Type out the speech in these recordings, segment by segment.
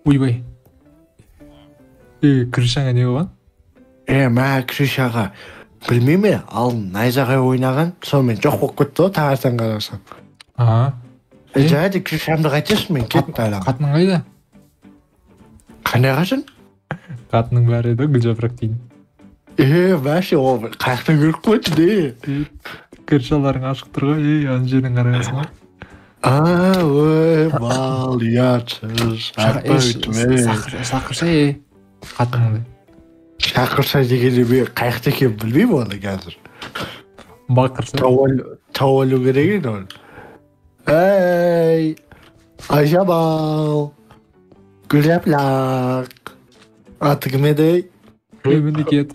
Ойбай. Кришаңа не болған? Мә Кришаға білмейме, ал найзағай ойнаған, сонымен жоқ болып кетті ғой, тағатан қарасам. Жайды Кришамды қайтесің, мен кетті әлі. Қатының қайда? Қандай қашын? Қатының бәрі еді, Гүлжапырақ дейін. Бәші, ол қаяқтан көріп қойды, де. Кришаларың ашық тұр ғой, аны жерден қарағансың ғой. Ой, бал, ұятсыз. Шақырса, қатыңды. Шақырса дегенде мен қаяқта екен білмеймін оны қазір. Бақырса. Тауалу керек еді оны. Ей, Айжамал, Гүлжапырақ. Аты кім еді? Мемлекет.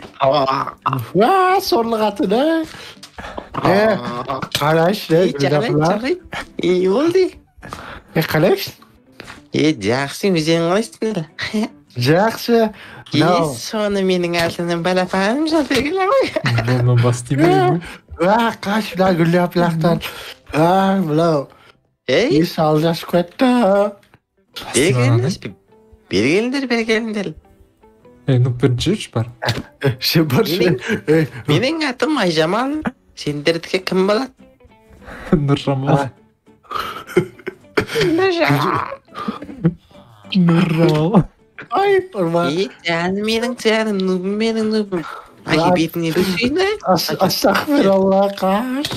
Сорлы қатын, қарайшы, Гүлжапырақ. Болды? Қалайсың? Жақсы, өзің қалайсыңдар? Жақсы. Соны менің алтыным балапаным жалпегілі ғой. Болман бастаймын. Қашына Гүлжапырақтан. Бұлау. Ес алжасып кетті. Бергеліңдер. Ну бірінші жүрші бар. Сен баршы. Менің атым Айжамал. Сендердікі кім болады? Нұржамал. Ай, ұрман. Жаным менің нұбым. Ай, бетіне түсейді. Астағфиралла, қаш.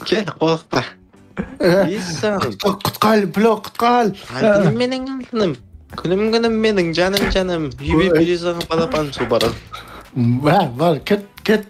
Кел, қорықпа. Құтқал, құтқал. Алтыным менің алтыным. Күнім менің жаным. Жебе бере саған балапан су барады. Бар, кет.